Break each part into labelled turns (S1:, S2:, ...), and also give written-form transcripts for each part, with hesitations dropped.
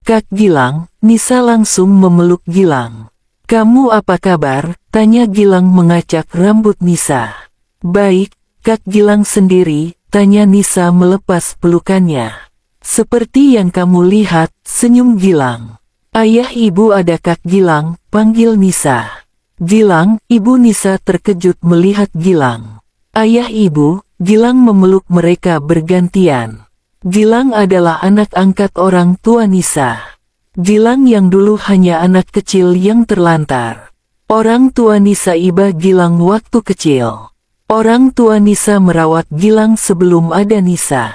S1: Kak Gilang." Nisa langsung memeluk Gilang. "Kamu apa kabar?" tanya Gilang mengacak rambut Nisa. "Baik, Kak Gilang sendiri?" tanya Nisa melepas pelukannya. "Seperti yang kamu lihat," senyum Gilang. "Ayah ibu ada Kak Gilang," panggil Nisa. "Gilang." Ibu Nisa terkejut melihat Gilang. "Ayah ibu." Gilang memeluk mereka bergantian. Gilang adalah anak angkat orang tua Nisa. Gilang yang dulu hanya anak kecil yang terlantar. Orang tua Nisa iba Gilang waktu kecil. Orang tua Nisa merawat Gilang sebelum ada Nisa.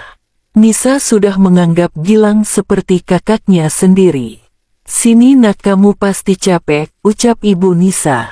S1: Nisa sudah menganggap Gilang seperti kakaknya sendiri. "Sini nak, kamu pasti capek," ucap ibu Nisa.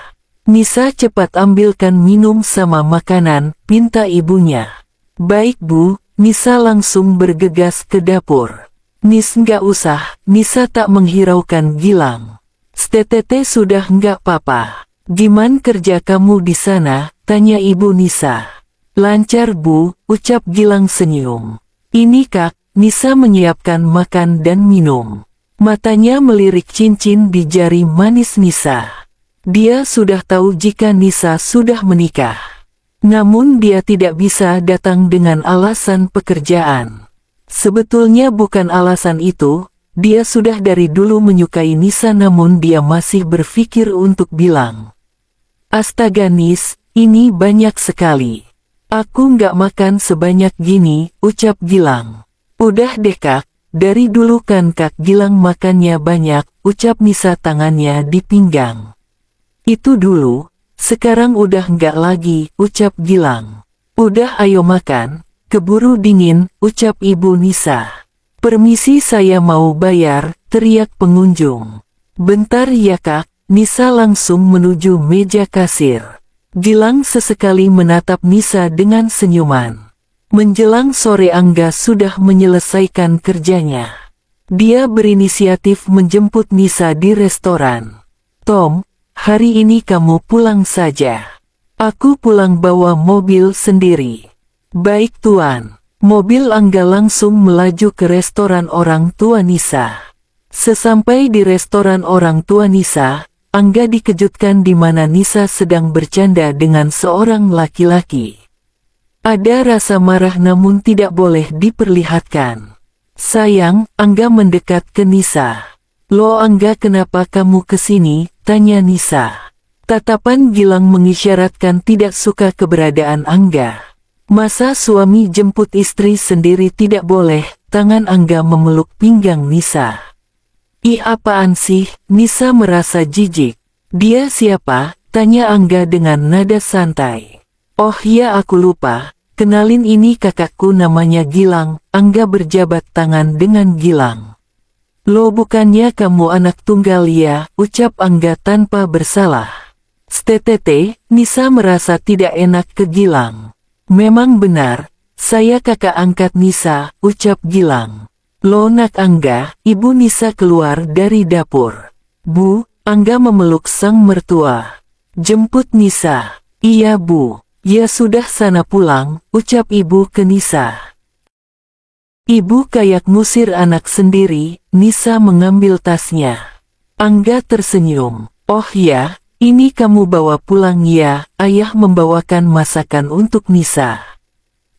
S1: Nisa cepat ambilkan minum sama makanan, pinta ibunya. "Baik bu." Nisa langsung bergegas ke dapur. "Nis, nggak usah." Nisa tak menghiraukan Gilang. "Tete sudah, nggak apa-apa." "Gimana kerja kamu di sana?" tanya ibu Nisa. "Lancar bu," ucap Gilang senyum. "Ini kak." Nisa menyiapkan makan dan minum. Matanya melirik cincin di jari manis Nisa. Dia sudah tahu jika Nisa sudah menikah. Namun dia tidak bisa datang dengan alasan pekerjaan. Sebetulnya bukan alasan itu, dia sudah dari dulu menyukai Nisa, namun dia masih berpikir untuk bilang, "Astaga Nis, ini banyak sekali. Aku nggak makan sebanyak gini," ucap Gilang. "Udah deh kak, dari dulu kan Kak Gilang makannya banyak," ucap Nisa tangannya di pinggang. "Itu dulu, sekarang udah nggak lagi," ucap Gilang. "Udah ayo makan, keburu dingin," ucap ibu Nisa. "Permisi, saya mau bayar," teriak pengunjung. "Bentar ya kak." Nisa langsung menuju meja kasir. Gilang sesekali menatap Nisa dengan senyuman. Menjelang sore Angga sudah menyelesaikan kerjanya. Dia berinisiatif menjemput Nisa di restoran. "Tom, hari ini kamu pulang saja. Aku pulang bawa mobil sendiri." "Baik tuan." Mobil Angga langsung melaju ke restoran orang tua Nisa. Sesampai di restoran orang tua Nisa, Angga dikejutkan di mana Nisa sedang bercanda dengan seorang laki-laki. Ada rasa marah namun tidak boleh diperlihatkan. "Sayang," Angga mendekat ke Nisa. "Loh Angga, kenapa kamu kesini?" tanya Nisa. Tatapan Gilang mengisyaratkan tidak suka keberadaan Angga. "Masa suami jemput istri sendiri tidak boleh?" Tangan Angga memeluk pinggang Nisa. "Ih, apaan sih?" Nisa merasa jijik. "Dia siapa?" tanya Angga dengan nada santai. "Oh ya, aku lupa. Kenalin, ini kakakku namanya Gilang." Angga berjabat tangan dengan Gilang. "Loh, bukannya kamu anak tunggal ya?" ucap Angga tanpa bersalah. "Tete." Nisa merasa tidak enak ke Gilang. "Memang benar, saya kakak angkat Nisa," ucap Gilang. "Loh nak Angga." Ibu Nisa keluar dari dapur. "Bu." Angga memeluk sang mertua. "Jemput Nisa." "Iya bu." "Ya sudah, sana pulang," ucap ibu ke Nisa. Ibu kayak ngusir anak sendiri. Nisa mengambil tasnya. Angga tersenyum. "Oh ya, ini kamu bawa pulang ya, ayah membawakan masakan untuk Nisa."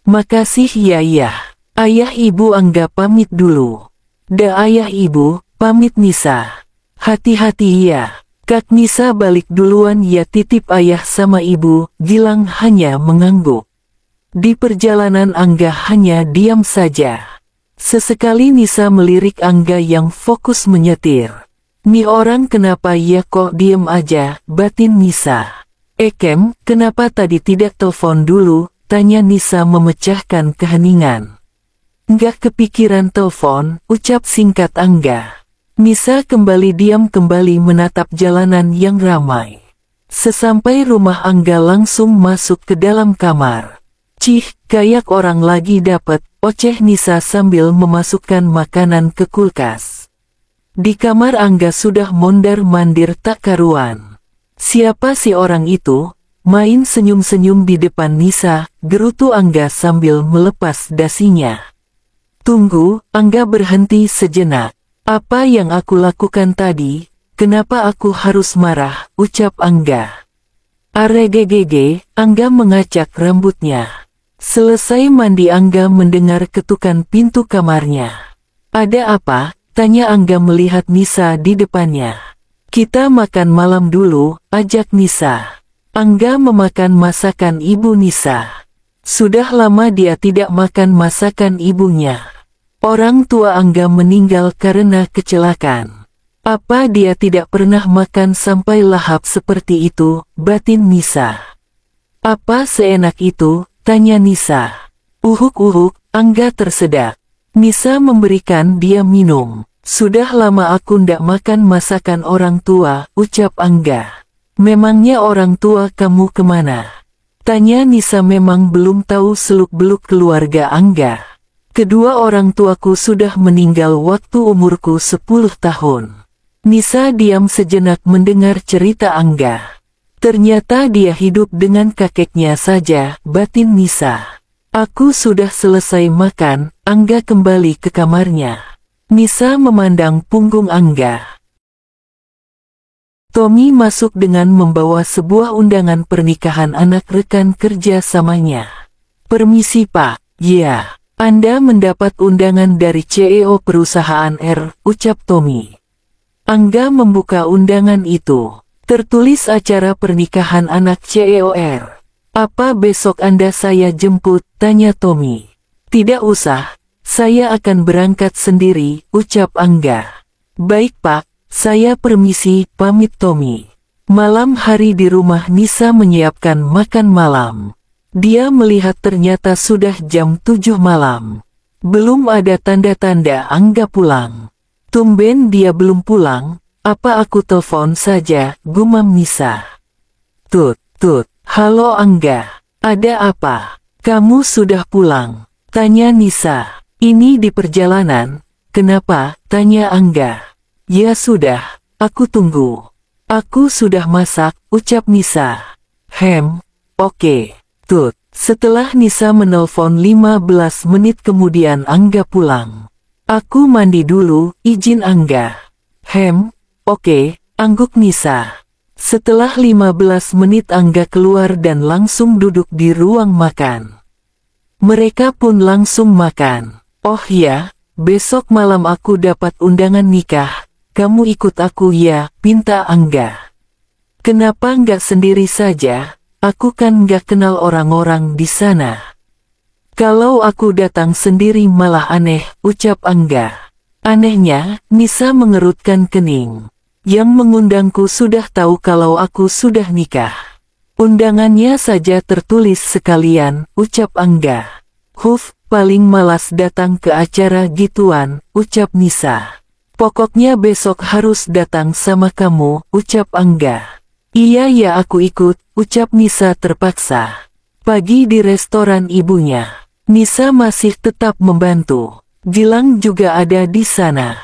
S1: "Makasih ya ya." "Ayah ibu." Angga pamit dulu. "Da ayah ibu," pamit Nisa. "Hati-hati ya." Kak Nisa balik duluan ya, titip ayah sama ibu. Gilang hanya mengangguk. Di perjalanan Angga hanya diam saja. Sesekali Nisa melirik Angga yang fokus menyetir. "Nih orang kenapa ya kok diem aja?" batin Nisa. "Kem, kenapa tadi tidak telepon dulu?" tanya Nisa memecahkan keheningan. "Nggak kepikiran telepon," ucap singkat Angga. Nisa kembali diam, kembali menatap jalanan yang ramai. Sesampai rumah Angga langsung masuk ke dalam kamar. "Cih, kayak orang lagi dapet," oceh Nisa sambil memasukkan makanan ke kulkas. Di kamar Angga sudah mondar-mandir tak karuan. "Siapa si orang itu?" main senyum-senyum di depan Nisa, gerutu Angga sambil melepas dasinya. "Tunggu." Angga berhenti sejenak. Apa yang aku lakukan tadi? Kenapa aku harus marah? Ucap Angga. Aregegege, Angga mengacak rambutnya. Selesai mandi Angga mendengar ketukan pintu kamarnya. Ada apa? Tanya Angga melihat Nisa di depannya. Kita makan malam dulu, ajak Nisa. Angga memakan masakan ibu Nisa. Sudah lama dia tidak makan masakan ibunya. Orang tua Angga meninggal karena kecelakaan. Apa dia tidak pernah makan sampai lahap seperti itu, batin Nisa. Apa seenak itu? Tanya Nisa. Uhuk-uhuk, Angga tersedak. Nisa memberikan dia minum. Sudah lama aku ndak makan masakan orang tua, ucap Angga. Memangnya orang tua kamu kemana? Tanya Nisa memang belum tahu seluk-beluk keluarga Angga. Kedua orang tuaku sudah meninggal waktu umurku 10 tahun. Nisa diam sejenak mendengar cerita Angga. Ternyata dia hidup dengan kakeknya saja, batin Nisa. Aku sudah selesai makan, Angga kembali ke kamarnya. Nisa memandang punggung Angga. Tommy masuk dengan membawa sebuah undangan pernikahan anak rekan kerja samanya. Permisi Pak, ya. Anda mendapat undangan dari CEO perusahaan R, ucap Tommy. Angga membuka undangan itu. Tertulis acara pernikahan anak CEO R. Apa besok Anda saya jemput? Tanya Tommy. Tidak usah, saya akan berangkat sendiri, ucap Angga. Baik Pak, saya permisi, pamit Tommy. Malam hari di rumah Nisa menyiapkan makan malam. Dia melihat ternyata sudah jam 7 malam. Belum ada tanda-tanda Angga pulang. Tumben dia belum pulang, apa aku telepon saja, gumam Nisa. Tut, halo Angga, ada apa? Kamu sudah pulang? Tanya Nisa. Ini di perjalanan, kenapa? Tanya Angga. Ya sudah, aku tunggu. Aku sudah masak, ucap Nisa. Oke. Tut, setelah Nisa menelpon 15 menit kemudian Angga pulang. Aku mandi dulu, izin Angga. Oke, angguk Nisa. Setelah 15 menit Angga keluar dan langsung duduk di ruang makan. Mereka pun langsung makan. Oh ya, besok malam aku dapat undangan nikah. Kamu ikut aku ya, pinta Angga. Kenapa nggak sendiri saja? Aku kan nggak kenal orang-orang di sana. Kalau aku datang sendiri malah aneh, ucap Angga. Anehnya, Nisa mengerutkan kening. Yang mengundangku sudah tahu kalau aku sudah nikah. Undangannya saja tertulis sekalian, ucap Angga. Paling malas datang ke acara gituan, ucap Nisa. Pokoknya besok harus datang sama kamu, ucap Angga. Iya ya aku ikut, ucap Nisa terpaksa. Pagi di restoran ibunya. Nisa masih tetap membantu. Gilang juga ada di sana.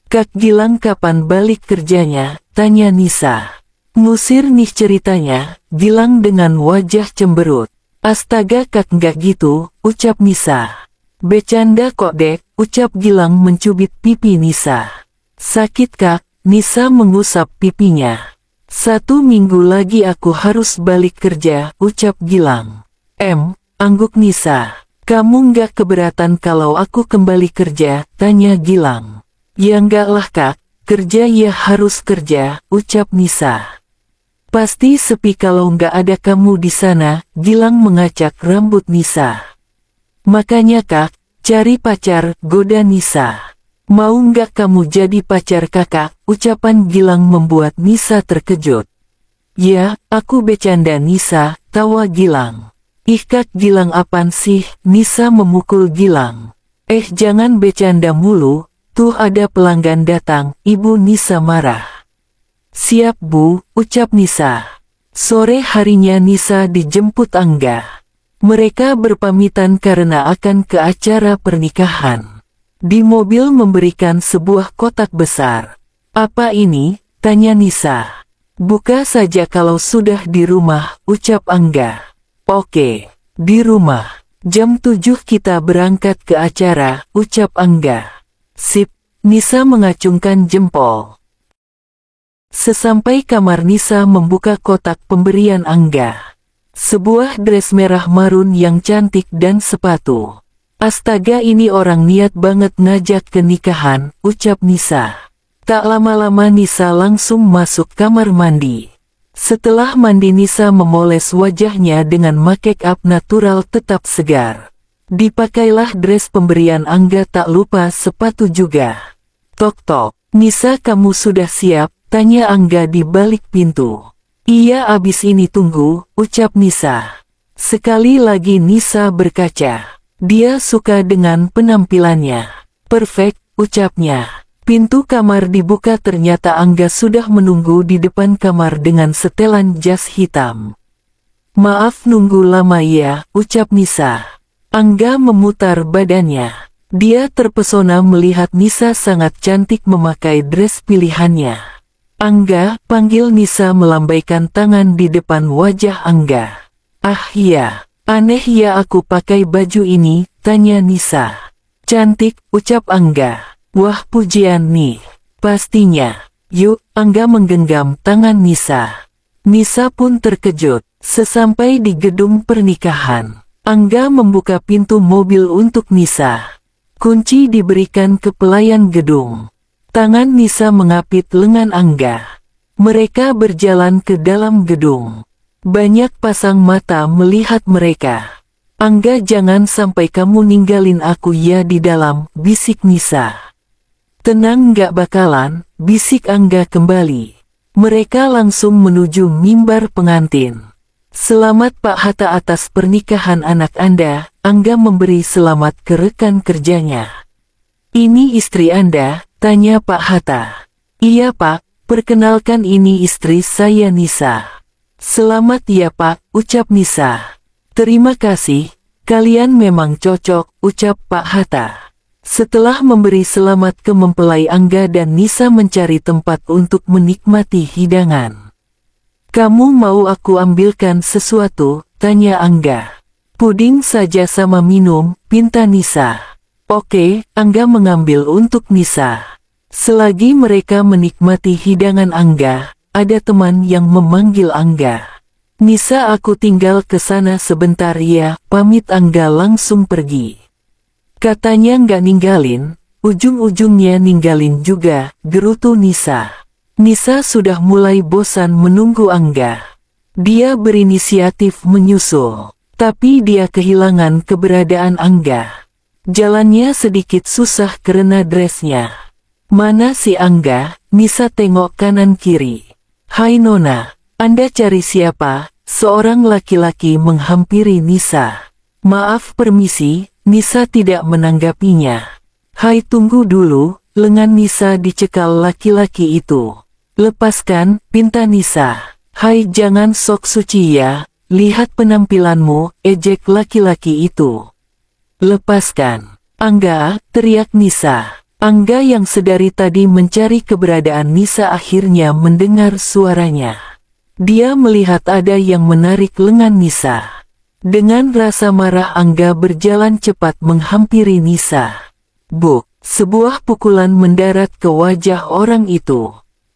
S1: Kak Gilang kapan balik kerjanya? Tanya Nisa. Ngusir nih ceritanya, Gilang dengan wajah cemberut. Astaga Kak nggak gitu, ucap Nisa. Bercanda kok dek, ucap Gilang mencubit pipi Nisa. Sakit Kak, Nisa mengusap pipinya. 1 minggu lagi aku harus balik kerja, ucap Gilang. Angguk Nisa. Kamu nggak keberatan kalau aku kembali kerja? Tanya Gilang. Ya enggak lah Kak, kerja ya harus kerja, ucap Nisa. Pasti sepi kalau nggak ada kamu di sana, Gilang mengacak rambut Nisa. Makanya Kak, cari pacar, goda Nisa. Mau nggak kamu jadi pacar kakak? Ucapan Gilang membuat Nisa terkejut. Ya, aku bercanda Nisa, tawa Gilang. Ih Kak Gilang apaan sih? Nisa memukul Gilang. Jangan bercanda mulu, tuh ada pelanggan datang, ibu Nisa marah. Siap Bu, ucap Nisa. Sore harinya Nisa dijemput Angga. Mereka berpamitan karena akan ke acara pernikahan. Di mobil memberikan sebuah kotak besar. Apa ini? Tanya Nisa. Buka saja kalau sudah di rumah, ucap Angga. Oke, di rumah. Jam 7 kita berangkat ke acara, ucap Angga. Sip, Nisa mengacungkan jempol. Sesampai kamar Nisa membuka kotak pemberian Angga. Sebuah dress merah marun yang cantik dan sepatu. Astaga, ini orang niat banget ngajak ke nikahan, ucap Nisa. Tak lama-lama Nisa langsung masuk kamar mandi. Setelah mandi Nisa memoles wajahnya dengan make up natural tetap segar. Dipakailah dress pemberian Angga, tak lupa sepatu juga. Tok-tok, Nisa, kamu sudah siap? Tanya Angga di balik pintu. Iya, abis ini tunggu, ucap Nisa. Sekali lagi Nisa berkaca. Dia suka dengan penampilannya. Perfect, ucapnya. Pintu kamar dibuka, ternyata Angga sudah menunggu di depan kamar dengan setelan jas hitam. Maaf nunggu lama ya, ucap Nisa. Angga memutar badannya. Dia terpesona melihat Nisa sangat cantik memakai dress pilihannya. Angga, panggil Nisa melambaikan tangan di depan wajah Angga. Ah iya, aneh ya aku pakai baju ini, tanya Nisa. Cantik, ucap Angga. Wah, pujian nih. Pastinya. Yuk, Angga menggenggam tangan Nisa. Nisa pun terkejut. Sesampai di gedung pernikahan, Angga membuka pintu mobil untuk Nisa. Kunci diberikan ke pelayan gedung. Tangan Nisa mengapit lengan Angga. Mereka berjalan ke dalam gedung. Banyak pasang mata melihat mereka. Angga, jangan sampai kamu ninggalin aku ya di dalam, bisik Nisa. Tenang, nggak bakalan, bisik Angga kembali. Mereka langsung menuju mimbar pengantin. Selamat Pak Hatta atas pernikahan anak Anda, Angga memberi selamat ke rekan kerjanya. Ini istri Anda? Tanya Pak Hatta. Iya Pak, perkenalkan ini istri saya Nisa. Selamat ya Pak, ucap Nisa. Terima kasih, kalian memang cocok, ucap Pak Hatta. Setelah memberi selamat ke mempelai, Angga dan Nisa mencari tempat untuk menikmati hidangan. Kamu mau aku ambilkan sesuatu? Tanya Angga. Puding saja sama minum, pinta Nisa. Oke, Angga mengambil untuk Nisa. Selagi mereka menikmati hidangan Angga, ada teman yang memanggil Angga. Nisa, aku tinggal ke sana sebentar ya, pamit. Angga langsung pergi. Katanya nggak ninggalin, ujung-ujungnya ninggalin juga, gerutu Nisa. Nisa sudah mulai bosan menunggu Angga. Dia berinisiatif menyusul, tapi dia kehilangan keberadaan Angga. Jalannya sedikit susah karena dressnya. Mana si Angga? Nisa tengok kanan kiri. Hai Nona, Anda cari siapa? Seorang laki-laki menghampiri Nisa. Maaf, permisi, Nisa tidak menanggapinya. Hai, tunggu dulu, lengan Nisa dicekal laki-laki itu. Lepaskan, pinta Nisa. Hai, jangan sok suci ya, lihat penampilanmu, ejek laki-laki itu. Lepaskan. Angga, teriak Nisa. Angga yang sedari tadi mencari keberadaan Nisa akhirnya mendengar suaranya. Dia melihat ada yang menarik lengan Nisa. Dengan rasa marah Angga berjalan cepat menghampiri Nisa. Buk, sebuah pukulan mendarat ke wajah orang itu.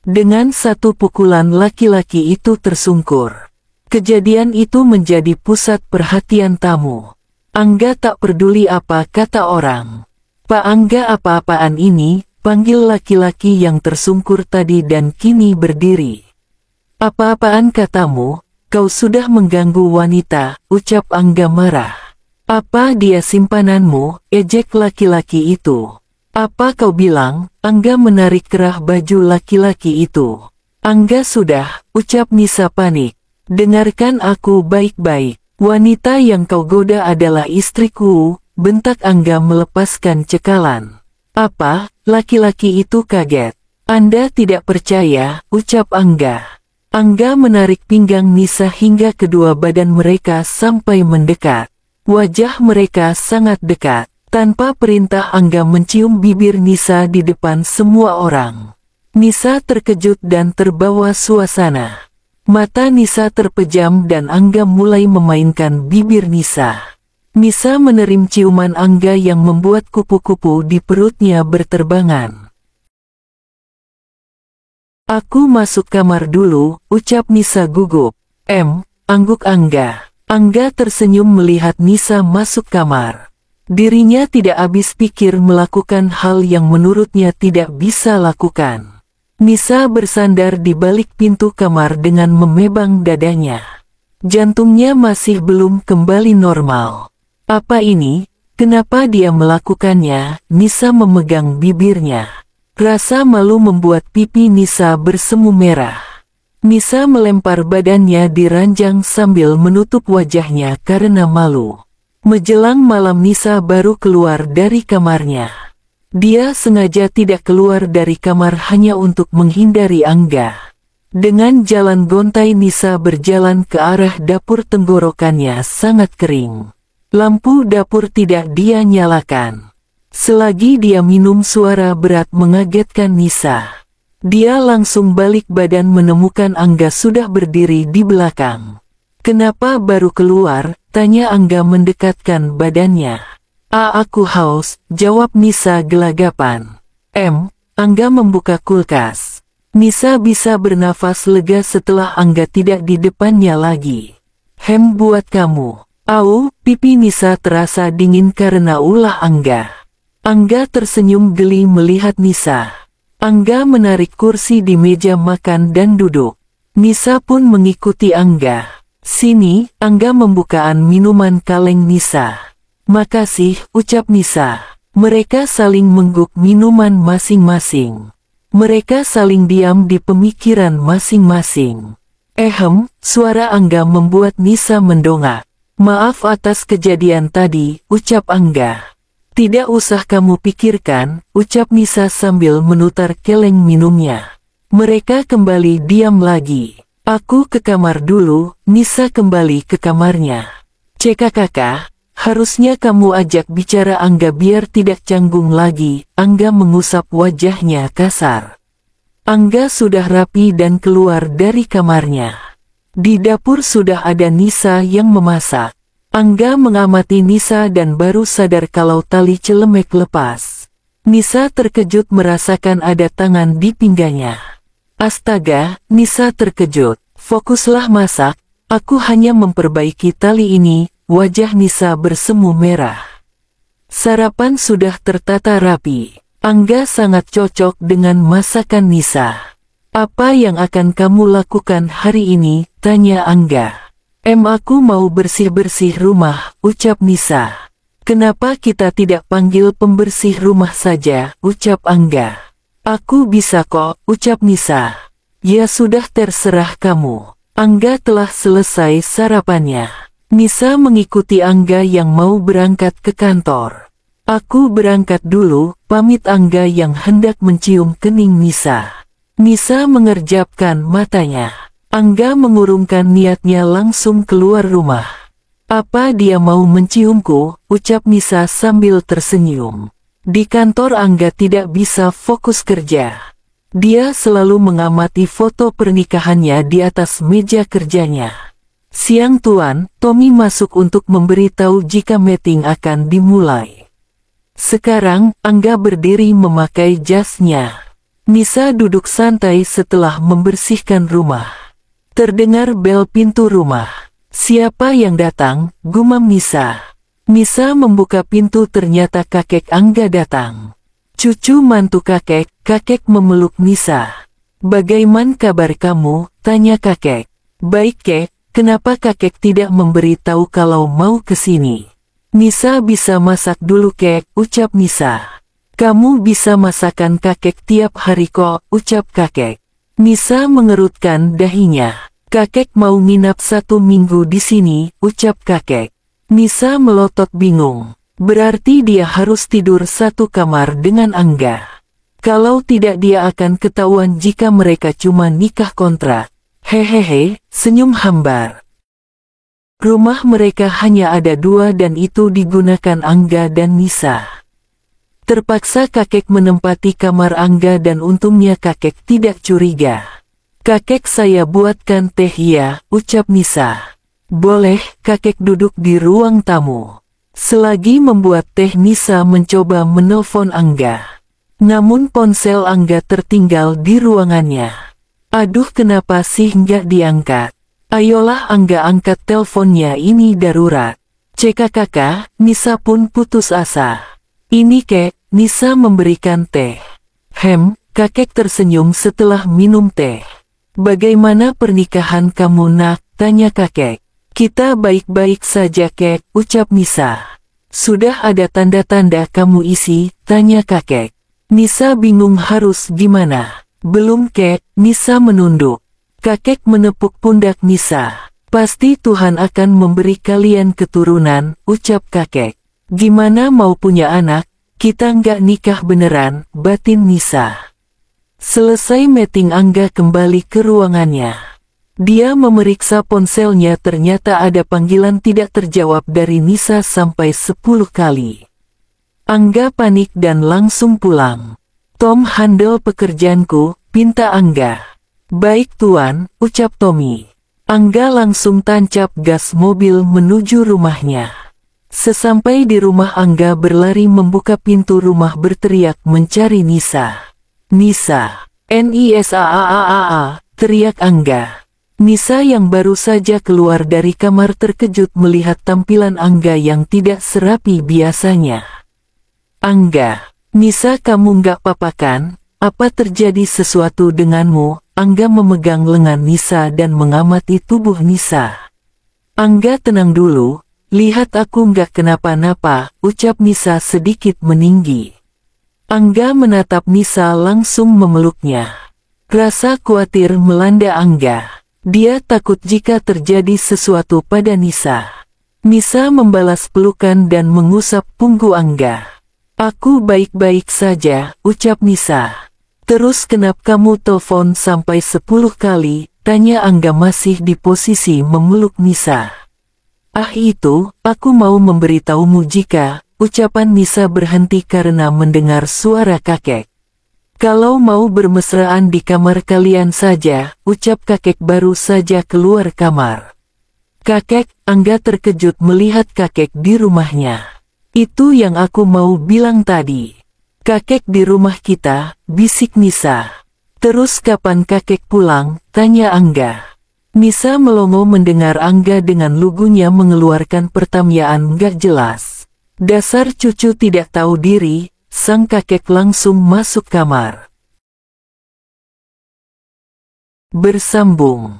S1: Dengan satu pukulan laki-laki itu tersungkur. Kejadian itu menjadi pusat perhatian tamu. Angga tak peduli apa kata orang. Pak Angga, apa-apaan ini? Panggil laki-laki yang tersungkur tadi dan kini berdiri. Apa-apaan katamu? Kau sudah mengganggu wanita, ucap Angga marah. Apa dia simpananmu? Ejek laki-laki itu. Apa kau bilang? Angga menarik kerah baju laki-laki itu. Angga, sudah, ucap Nisa panik. Dengarkan aku baik-baik. Wanita yang kau goda adalah istriku, bentak Angga melepaskan cekalan. Apa? Laki-laki itu kaget. Anda tidak percaya, ucap Angga. Angga menarik pinggang Nisa hingga kedua badan mereka sampai mendekat. Wajah mereka sangat dekat. Tanpa perintah Angga mencium bibir Nisa di depan semua orang. Nisa terkejut dan terbawa suasana. Mata Nisa terpejam dan Angga mulai memainkan bibir Nisa. Nisa menerima ciuman Angga yang membuat kupu-kupu di perutnya berterbangan. Aku masuk kamar dulu, ucap Nisa gugup. Angguk Angga. Angga tersenyum melihat Nisa masuk kamar. Dirinya tidak habis pikir melakukan hal yang menurutnya tidak bisa lakukan. Nisa bersandar di balik pintu kamar dengan memebang dadanya. Jantungnya masih belum kembali normal. Apa ini? Kenapa dia melakukannya? Nisa memegang bibirnya. Rasa malu membuat pipi Nisa bersemu merah. Nisa melempar badannya di ranjang sambil menutup wajahnya karena malu. Menjelang malam Nisa baru keluar dari kamarnya. Dia sengaja tidak keluar dari kamar hanya untuk menghindari Angga. Dengan jalan gontai Nisa berjalan ke arah dapur, tenggorokannya sangat kering. Lampu dapur tidak dia nyalakan. Selagi dia minum suara berat mengagetkan Nisa. Dia langsung balik badan menemukan Angga sudah berdiri di belakang. Kenapa baru keluar? Tanya Angga mendekatkan badannya. Aku haus, jawab Nisa gelagapan. Angga membuka kulkas. Nisa bisa bernafas lega setelah Angga tidak di depannya lagi. Buat kamu. Au, pipi Nisa terasa dingin karena ulah Angga. Angga tersenyum geli melihat Nisa. Angga menarik kursi di meja makan dan duduk. Nisa pun mengikuti Angga. Sini, Angga membukaan minuman kaleng Nisa. Makasih, ucap Nisa. Mereka saling mengguk minuman masing-masing. Mereka saling diam di pemikiran masing-masing. Suara Angga membuat Nisa mendongak. Maaf atas kejadian tadi, ucap Angga. Tidak usah kamu pikirkan, ucap Nisa sambil menutar keleng minumnya. Mereka kembali diam lagi. Aku ke kamar dulu, Nisa kembali ke kamarnya. Kakak, harusnya kamu ajak bicara Angga biar tidak canggung lagi. Angga mengusap wajahnya kasar. Angga sudah rapi dan keluar dari kamarnya. Di dapur sudah ada Nisa yang memasak. Angga mengamati Nisa dan baru sadar kalau tali celemek lepas. Nisa terkejut merasakan ada tangan di pinggangnya. Astaga, Nisa terkejut. Fokuslah masak, aku hanya memperbaiki tali ini. Wajah Nisa bersemu merah. Sarapan sudah tertata rapi. Angga sangat cocok dengan masakan Nisa. Apa yang akan kamu lakukan hari ini? Tanya Angga. Aku mau bersih-bersih rumah, ucap Nisa. Kenapa kita tidak panggil pembersih rumah saja, ucap Angga. Aku bisa kok, ucap Nisa. Ya sudah terserah kamu. Angga telah selesai sarapannya. Nisa mengikuti Angga yang mau berangkat ke kantor. Aku berangkat dulu, pamit Angga yang hendak mencium kening Nisa. Nisa mengerjapkan matanya. Angga mengurungkan niatnya langsung keluar rumah. Apa dia mau menciumku? Ucap Nisa sambil tersenyum. Di kantor Angga tidak bisa fokus kerja. Dia selalu mengamati foto pernikahannya di atas meja kerjanya. Siang tuan, Tommy masuk untuk memberitahu jika meeting akan dimulai. Sekarang, Angga berdiri memakai jasnya. Nisa duduk santai setelah membersihkan rumah. Terdengar bel pintu rumah. Siapa yang datang? Gumam Nisa. Nisa membuka pintu, ternyata kakek Angga datang. Cucu mantu kakek, kakek memeluk Nisa. Bagaimana kabar kamu? Tanya kakek. Baik kek, kenapa kakek tidak memberitahu kalau mau kesini? Nisa bisa masak dulu kek, ucap Nisa. Kamu bisa masakan kakek tiap hari kok, ucap kakek. Nisa mengerutkan dahinya. Kakek mau nginap 1 minggu di sini, ucap kakek. Nisa melotot bingung. Berarti dia harus tidur 1 kamar dengan Angga. Kalau tidak dia akan ketahuan jika mereka cuma nikah kontrak. Hehehe, senyum hambar. Rumah mereka hanya ada 2 dan itu digunakan Angga dan Nisa. Terpaksa kakek menempati kamar Angga dan untungnya kakek tidak curiga. Kakek saya buatkan teh ya, ucap Nisa. Boleh, kakek duduk di ruang tamu. Selagi membuat teh Nisa mencoba menelpon Angga. Namun ponsel Angga tertinggal di ruangannya. Aduh, kenapa sih nggak diangkat? Ayolah Angga, angkat teleponnya, ini darurat. Cekak kakak, Nisa pun putus asa. Ini kek, Nisa memberikan teh. Kakek tersenyum setelah minum teh. Bagaimana pernikahan kamu nak? Tanya kakek. Kita baik-baik saja kek, ucap Nisa. Sudah ada tanda-tanda kamu isi? Tanya kakek. Nisa bingung harus gimana. Belum kek, Nisa menunduk. Kakek menepuk pundak Nisa. Pasti Tuhan akan memberi kalian keturunan, ucap kakek. Gimana mau punya anak, kita nggak nikah beneran, batin Nisa. Selesai meeting, Angga kembali ke ruangannya. Dia memeriksa ponselnya, ternyata ada panggilan tidak terjawab dari Nisa sampai 10 kali. Angga panik dan langsung pulang. Tom, handle pekerjaanku, pinta Angga. Baik tuan, ucap Tommy. Angga langsung tancap gas mobil menuju rumahnya. Sesampai di rumah, Angga berlari membuka pintu rumah, berteriak mencari Nisa. Nisa, Nisa, teriak Angga. Nisa yang baru saja keluar dari kamar terkejut melihat tampilan Angga yang tidak serapi biasanya. Angga, Nisa, kamu nggak apa-apa kan? Apa terjadi sesuatu denganmu? Angga memegang lengan Nisa dan mengamati tubuh Nisa. Angga, tenang dulu, lihat aku nggak kenapa-napa, ucap Nisa sedikit meninggi. Angga menatap Nisa langsung memeluknya. Rasa khawatir melanda Angga. Dia takut jika terjadi sesuatu pada Nisa. Nisa membalas pelukan dan mengusap punggung Angga. Aku baik-baik saja, ucap Nisa. Terus kenapa kamu telepon sampai 10 kali, tanya Angga masih di posisi memeluk Nisa. Itu, aku mau memberitahumu jika, ucapan Nisa berhenti karena mendengar suara kakek. Kalau mau bermesraan di kamar kalian saja, ucap kakek baru saja keluar kamar. Kakek, Angga terkejut melihat kakek di rumahnya. Itu yang aku mau bilang tadi. Kakek di rumah kita, bisik Nisa. Terus kapan kakek pulang, tanya Angga. Nisa melongo mendengar Angga dengan lugunya mengeluarkan pertanyaan gak jelas. Dasar cucu tidak tahu diri, sang kakek langsung masuk kamar. Bersambung.